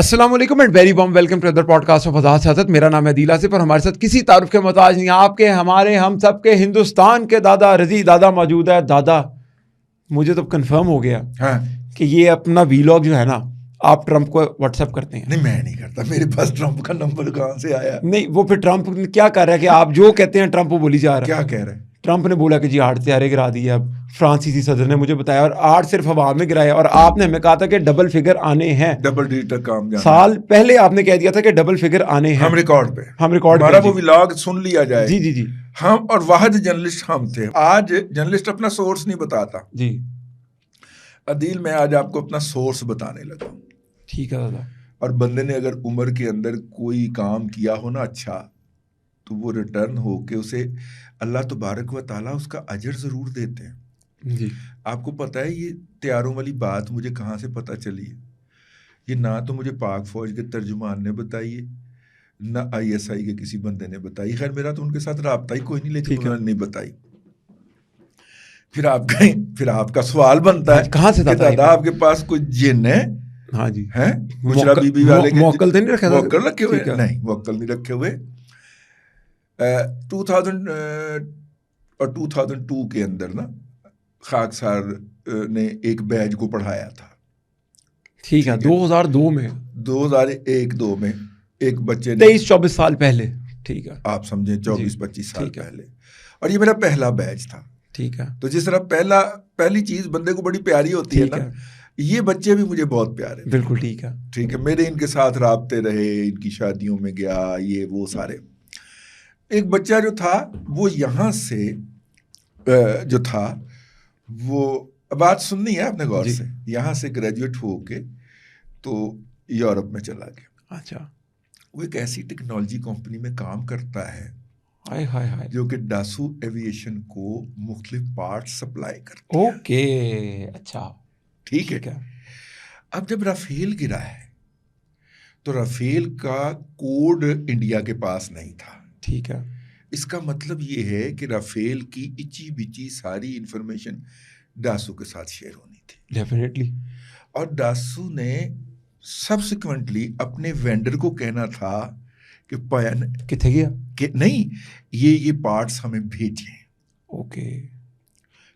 السلام علیکم and very warm welcome to other podcast of Azad Siyasat. میرا نام ہے عدیل آصف اور ہمارے ساتھ کسی تعارف کے محتاج نہیں, آپ کے, ہمارے, ہم سب کے ہندوستان کے دادا رضی دادا موجود ہے. دادا مجھے تو کنفرم ہو گیا کہ یہ اپنا ویلاگ جو ہے نا آپ ٹرمپ کو واٹس ایپ کرتے ہیں. نہیں, میں نہیں کرتا, میرے پاس ٹرمپ کا نمبر کہاں سے آیا؟ نہیں, وہ پھر ٹرمپ کیا کر رہا ہے کہ آپ جو کہتے ہیں ٹرمپ وہ بولی جا رہا ہے. کیا کہہ رہے ہیں؟ ٹرمپ نے بولا کہ جی 8 طیارے گرا دیے. اب فرانسیسی صدر نے مجھے بتایا, اور 8 صرف ہوا میں گرائے, اور آپ نے ہمیں کہا تھا کہ ڈبل فگر آنے ہیں. ڈبل ڈیجٹ کام جانا سال پہلے آپ نے کہہ دیا تھا کہ ڈبل فگر آنے ہیں. ہم ریکارڈ پہ, ہمارا وہ ولاگ سن لیا جائے. جی جی جی. ہم اور واحد جرنلسٹ ہم تھے. آج جرنلسٹ اپنا سورس نہیں بتاتا. جی عدیل, میں آج آپ کو اپنا سورس بتانے لگا. ٹھیک ہے دادا. اور بندے نے اگر عمر کے اندر کوئی کام کیا ہو نا اچھا, تو وہ ریٹرن ہو کے اسے اللہ تبارک و تعالیٰ اس کا اجر ضرور دیتے ہیں. جی آپ کو پتہ ہے یہ طیاروں والی بات مجھے کہاں سے پتہ چلی ہے؟ یہ نہ تو مجھے پاک فوج کے ترجمان نے بتائی ہے, نہ ISI کے کسی بندے نے بتائی. خیر میرا تو ان کے ساتھ رابطہ ہی کوئی نہیں, لیکن انہوں نے نہیں بتائی. پھر آپ کا سوال بنتا ہے کہاں سے دادا آپ کے پاس کوئی جن ہے؟ ہاں جی, ہیں بشرا بی بی والے موکل تو نہیں رکھے ہوئے؟ موکل رکھے ہوئے نہیں, موکل نہیں رکھے ہوئے. 2000 اور 2002 کے اندر نا خاکسار نے ایک بیچ کو پڑھایا تھا. ٹھیک ہے, 2002 میں 2001-2 میں ایک بچے 23-24 سال پہلے. ٹھیک ہے, آپ سمجھیں 24-25 سال پہلے, اور یہ میرا پہلا بیچ تھا. ٹھیک ہے, تو جس طرح پہلی چیز بندے کو بڑی پیاری ہوتی ہے نا, یہ بچے بھی مجھے بہت پیارے. بالکل ٹھیک ہے. ٹھیک ہے, میرے ان کے ساتھ رابطے رہے, ان کی شادیوں میں گیا, یہ وہ سارے. ایک بچہ جو تھا وہ یہاں سے جو تھا وہ بات سننی ہے آپ نے غور سے, یہاں سے گریجویٹ ہو کے تو یورپ میں چلا گیا. اچھا, وہ ایک ایسی ٹیکنالوجی کمپنی میں کام کرتا ہے جو کہ ڈاسو ایویشن کو مختلف پارٹ سپلائی کرتی ہے. اوکے, اچھا ٹھیک ہے. اب جب رافیل گرا ہے تو رافیل کا کوڈ انڈیا کے پاس نہیں تھا. ٹھیک ہے, اس کا مطلب یہ ہے کہ رافیل کی اچی بچی ساری انفارمیشن ڈاسو کے ساتھ شیئر ہونی تھی. ڈیفینیٹلی. اور ڈاسو نے سبسیکوینٹلی اپنے وینڈر کو کہنا تھا کہ کتنے گیا کہ نہیں یہ پارٹس ہمیں بھیجیں. اوکے,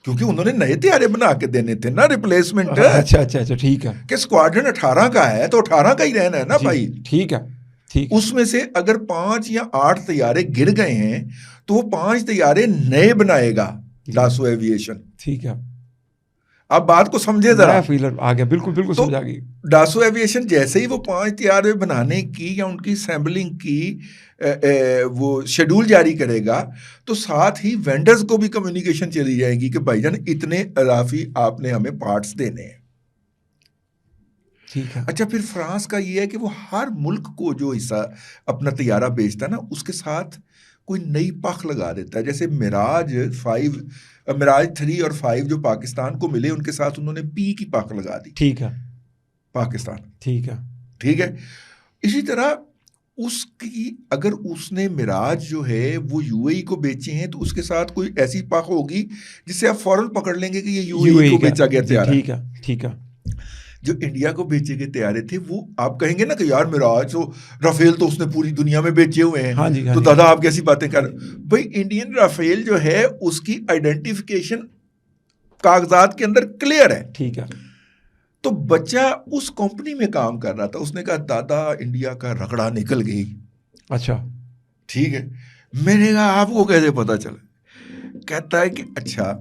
کیونکہ انہوں نے نئے طیارے بنا کے دینے تھے نا, ریپلیسمنٹ. اچھا اچھا اچھا, ٹھیک ہے. کہ اسکواڈرن 18 کا ہے تو 18 کا ہی رہنا ہے نا بھائی. ٹھیک ہے. اس میں سے اگر 5 یا 8 طیارے گر گئے ہیں تو وہ 5 طیارے نئے بنائے گا ڈاسو ایویشن. ٹھیک ہے, آپ بات کو سمجھے ذرا. آ گیا, بالکل بالکل سمجھ آ گئی. ڈاسو ایویشن جیسے ہی وہ 5 طیارے بنانے کی یا ان کی اسمبلنگ کی وہ شیڈول جاری کرے گا تو ساتھ ہی وینڈرز کو بھی کمیونیکیشن چلی جائے گی کہ بھائی جان اتنے اضافی آپ نے ہمیں پارٹس دینے ہیں. اچھا, پھر فرانس کا یہ ہے کہ وہ ہر ملک کو جو حصہ اپنا طیارہ بیچتا ہے نا اس کے ساتھ کوئی نئی پخ لگا دیتا ہے. جیسے میراج 3 اور 5 جو پاکستان کو ملے, ان کے ساتھ انہوں نے P کی پخ لگا دی. ٹھیک ہے, پاکستان. ٹھیک ہے, ٹھیک ہے. اسی طرح اس کی اگر اس نے میراج جو ہے وہ UAE کو بیچے ہیں تو اس کے ساتھ کوئی ایسی پخ ہوگی جس سے آپ فوراً پکڑ لیں گے کہ یہ UAE کو بیچا گیا طیارہ. ٹھیک ہے, ٹھیک ہے. جو انڈیا کو بیچے گئے طیارے تھے وہ آپ کہیں گے نا کہ یار میراج تو رافیل تو اس نے پوری دنیا میں بیچے ہوئے ہیں. ہاں جی, تو دادا آپ کیسی باتیں کر رہے ہیں بھائی. انڈین رافیل جو ہے اس کی آئیڈینٹیفیکیشن کاغذات کے اندر کلیئر ہے. ٹھیک ہے. تو بچہ اس کمپنی میں کام کر رہا تھا, اس نے کہا دادا انڈیا کا رگڑا نکل گئی. اچھا, ٹھیک ہے. میں نے کہا آپ کو کیسے پتا چلا؟ کہتا ہے کہ اچھا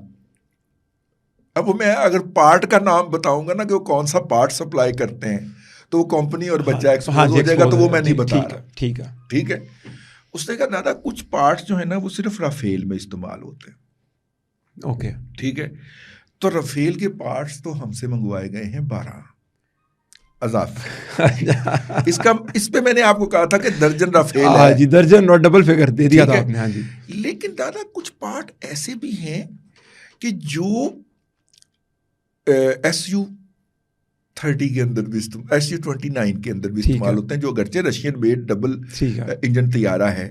اب میں اگر پارٹ کا نام بتاؤں گا نا کہ وہ کون سا پارٹ سپلائی کرتے ہیں تو وہ کمپنی اور بچہ ایکسپوز ہو جائے گا, تو وہ میں نہیں بتا رہا. ٹھیک ہے, ٹھیک ہے. اس نے کہا دادا کچھ پارٹس جو ہے نا وہ صرف رافیل میں استعمال ہوتے ہیں. اوکے, ٹھیک ہے. تو رافیل کے پارٹس تو ہم سے منگوائے گئے ہیں 12 اضافی. اس پہ میں نے آپ کو کہا تھا کہ درجن رافیل ہے. جی, درجن اور ڈبل فگر دے دیا تھا آپ نے. ہاں جی. لیکن دادا کچھ پارٹ ایسے بھی ہیں کہ جو SU-30 کے اندر بھی SU-29 کے اندر بھی استعمال ہوتے ہیں, جو اگرچہ رشین میڈ ڈبل انجن طیارہ ہے.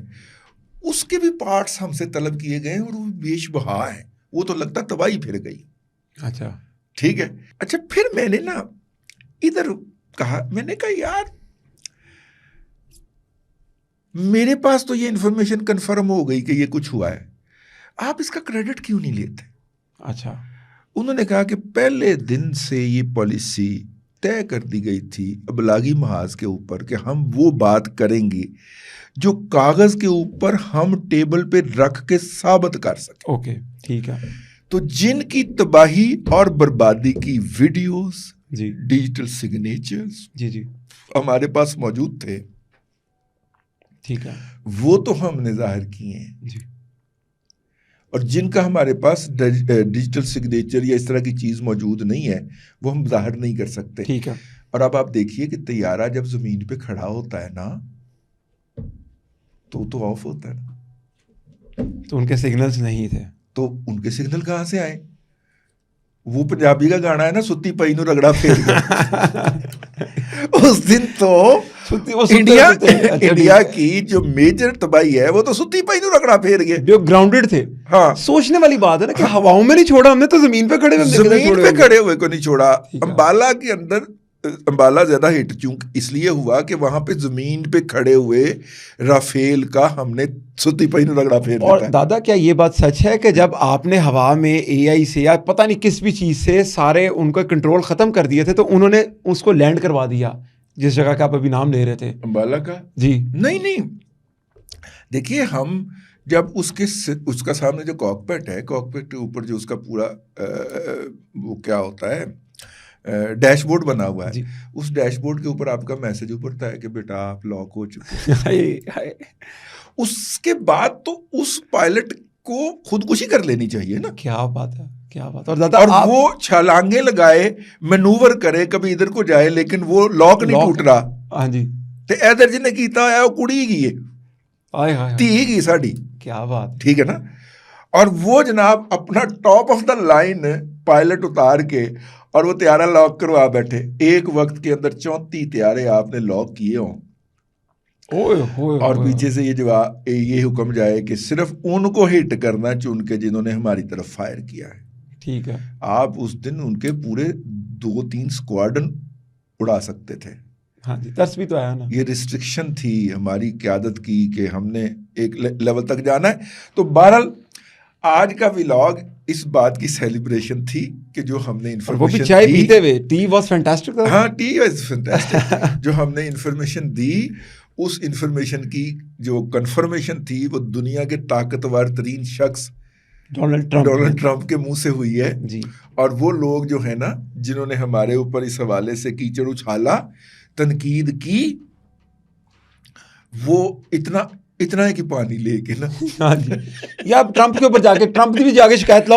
اس کے بھی پارٹس ہم سے طلب کیے گئے اور وہ بیش بہا ہیں, وہ تو لگتا تباہی پھر گئی. اچھا, ٹھیک ہے. اچھا, پھر میں نے نا ادھر کہا, میں نے کہا یار میرے پاس تو یہ انفارمیشن کنفرم ہو گئی کہ یہ کچھ ہوا ہے, آپ اس کا کریڈٹ کیوں نہیں لیتے؟ اچھا, انہوں نے کہا کہ پہلے دن سے یہ پالیسی طے کر دی گئی تھی ابلاغی محاذ کے اوپر کہ ہم وہ بات کریں گے جو کاغذ کے اوپر ہم ٹیبل پہ رکھ کے ثابت کر سکیں. اوکے, ٹھیک ہے. تو جن کی تباہی اور بربادی کی ویڈیوز, جی, ڈیجیٹل سگنیچرز جی ہمارے پاس موجود تھے, ٹھیک ہے, وہ تو ہم نے ظاہر کیے ہیں. جی, اور جن کا ہمارے پاس ڈیجیٹل سگنیچر یا اس طرح کی چیز موجود نہیں ہے وہ ہم ظاہر نہیں کر سکتے. ٹھیک ہے. اور اب آپ دیکھیے کہ طیارہ جب زمین پہ کھڑا ہوتا ہے نا تو آف ہوتا ہے نا, تو ان کے سگنلز نہیں تھے. تو ان کے سگنل کہاں سے آئے؟ وہ پنجابی کا گانا ہے نا, ستی پئی نو رگڑا پھیر گیا. اس دن تو انڈیا کی جو میجر تباہی ہے وہ تو ستی پئی نو رگڑا پھیر گئے, جو گراؤنڈڈ تھے. ہاں, سوچنے والی بات ہے نا کہ ہواؤں میں نہیں چھوڑا ہم نے, تو زمین پہ کھڑے ہوئے کو نہیں چھوڑا. امبالہ کے اندر, امبالہ زیادہ ہٹ چونکہ اس لیے ہوا کہ وہاں پہ زمین پہ کھڑے ہوئے رافیل کا ہم نے ستی پئی نو رگڑا پھیر دیا. اور دادا کیا یہ بات سچ ہے کہ جب آپ نے ہوا میں اے آئی سے یا پتہ نہیں کس بھی چیز سے سارے ان کا کنٹرول ختم کر دیے تھے, تو انہوں نے اس کو لینڈ کروا دیا جس جگہ کا آپ ابھی نام لے رہے تھے, امبالہ کا؟ جی نہیں, دیکھیے ہم جب اس کا سامنے جو کاکپٹ ہے, کاکپٹ کے اوپر جو اس کا پورا وہ کیا ہوتا ہے ڈیش بورڈ بنا ہوا ہے, جی. اس ڈیش بورڈ کے اوپر آپ کا میسج ابھرتا ہے کہ بیٹا آپ لاک ہو چکے ہیں. اس کے بعد تو اس پائلٹ کو خودکشی کر لینی چاہیے نا. کیا بات ہے, کیا بات. اور وہ چھلانگیں لگائے, مینوور کرے, کبھی ادھر کو جائے, لیکن وہ لاک نہیں ٹوٹ رہا. ہاں جی, تے ادھر جن نے کیتا ہے وہ کڑی گئی ہے, تھی گئی ساڑی. کیا بات, ٹھیک ہے نا. اور وہ جناب اپنا top of the line pilot اتار کے اور وہ طیارہ لاک کروا بیٹھے. ایک وقت کے اندر 34 طیارے آپ نے لاک کیے ہوں, اور پیچھے سے یہ حکم جائے کہ صرف ان کو ہٹ کرنا چن کے جنہوں نے ہماری طرف فائر کیا ہے. ٹھیک ہے. آپ اس دن ان کے پورے 2-3 اسکواڈن اڑا سکتے تھے. ہاں جی, درس بھی تو آیا نا. یہ ریسٹرکشن تھی ہماری قیادت کی کہ ہم نے ایک لیول تک جانا ہے. تو بہرحال آج کا ولاگ اس بات کی سیلیبریشن تھی کہ جو ہم نے انفارمیشن چائے پیتے ہوئے, ٹی واز فینٹاسٹک. ہاں, ٹی واز فینٹاسٹک. جو ہم نے انفارمیشن دی, اس انفارمیشن کی جو کنفرمیشن تھی وہ دنیا کے طاقتور ترین شخص ڈونلڈ ٹرمپ کے منہ سے ہوئی ہے. جی. اور وہ لوگ جو ہیں نا جنہوں نے ہمارے اوپر اس حوالے سے کیچڑ اچھالا, تنقید کی, وہ اتنا ہے کہ پانی لے کے نا. ہاں جی, یا ٹرمپ کے اوپر جا کے ٹرمپ دی بھی جا کے شکایت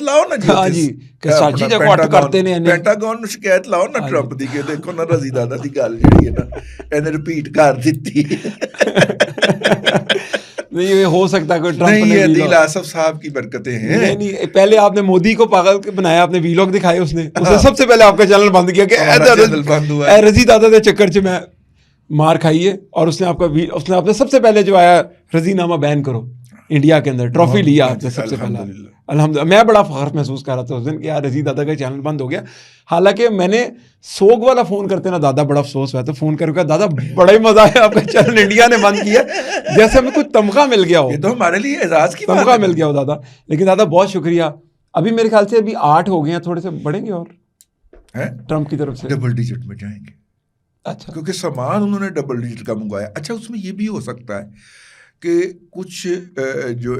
لاؤ نا جی. ہاں جی, کہ ساجی جے کو اٹ کرتے نے پینٹاگون نو شکایت لاؤ نا ٹرمپ دی کہ دیکھو نا رضی دادا دی گل جڑی ہے نا اینے رپیٹ کر دتی. نہیں ہو سکتا کوئی ٹرمپ نے عدیل آصف صاحب کی برکتیں ہیں. نہیں, پہلے آپ نے مودی کو پاگل بنایا, آپ نے ویلاگ دکھائے, اس نے سب سے پہلے آپ کا چینل بند کیا کہ اے رضی دادا دے چکر چ میں مار کھائیے, اور اس نے آپ نے سب سے پہلے جو آیا رضی نامہ بین کرو انڈیا کے اندر, ٹرافی لیا آپ نے سب سے پہلے. الحمدللہ میں بڑا فخر محسوس کر رہا تھا اس دن کہ یار رضی دادا کا چینل بند ہو گیا. حالانکہ میں نے سوگ والا فون کرتے نا دادا بڑا افسوس ہوا, تو فون کر کے دادا بڑا ہی مزہ آیا, آپ کا چینل انڈیا نے بند کیا, جیسے ہمیں کچھ تمغہ مل گیا ہو. یہ تو ہمارے لیے اعزاز کی تمغہ مل گیا ہو دادا. لیکن دادا بہت شکریہ. ابھی میرے خیال سے ابھی 8 ہو گئے ہیں, تھوڑے سے بڑھیں گے اور ٹرمپ کی طرف سے ڈبل ڈیجٹ میں جائیں گے. اچھا, کیونکہ سامان انہوں نے ڈبل ڈیجٹ کا منگوایا. اچھا, اس میں یہ بھی ہو سکتا ہے کہ کچھ جو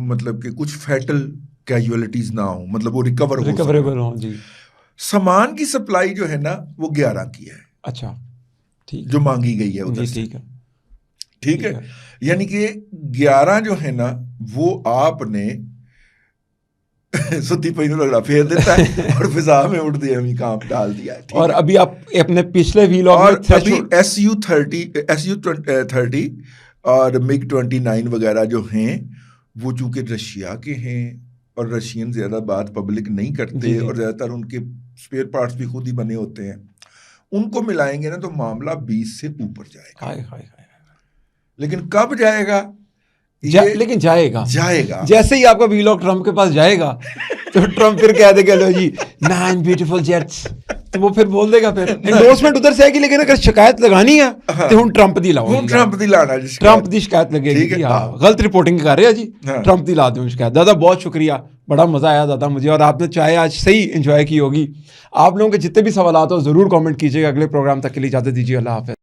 مطلب کہ کچھ فیٹل کیجولیٹیز نہ ہوں, مطلب وہ ریکوریبل ہوں. جی, سامان کی سپلائی جو ہے نا وہ 11 کی ہے. اچھا, ٹھیک, جو مانگی گئی ہے ادھر سے. ٹھیک ہے, یعنی کہ 11 جو ہے نا وہ آپ نے ستی پئی نو رگڑا پھیر دیتا ہے اور فضا میں اڑ دیا ہمیں کام ڈال دیا ہے. اور ابھی آپ اپنے پچھلے ویلاگ میں ابھی SU-30 اور MiG-29 وغیرہ جو ہیں وہ چونکہ رشیا کے ہیں, اور رشین زیادہ بات پبلک نہیں کرتے, اور زیادہ تر ان کے اسپیئر پارٹس بھی خود ہی بنے ہوتے ہیں, ان کو ملائیں گے نا تو معاملہ 20 سے اوپر جائے گا. لیکن کب جائے گا؟ لیکن جائے گا. جیسے ہی آپ کا ویلاگ ٹرمپ کے پاس جائے گا تو ٹرمپ پھر کہہ دے گا لو جی 9 بیوٹیفل جیٹس وہ پھر بول دے گا پھر انڈورسمنٹ ادھر سے آئے گی, لیکن اگر شکایت لگانی ہے تو ہن ٹرمپ دی لاؤ, ہن ٹرمپ دی لانا جی, ٹرمپ دی شکایت لگے گی. ہاں غلط رپورٹنگ کر رہے ہیں جی, ٹرمپ دی لا دوں شکایت. دادا بہت شکریہ, بڑا مزہ آیا دادا مجھے, اور آپ نے چائے آج صحیح انجوائے کی ہوگی. آپ لوگوں کے جتنے بھی سوالات ہو ضرور کامنٹ کیجیے گا. اگلے پروگرام تک کے لیے اجازت دیجیے, اللہ حافظ.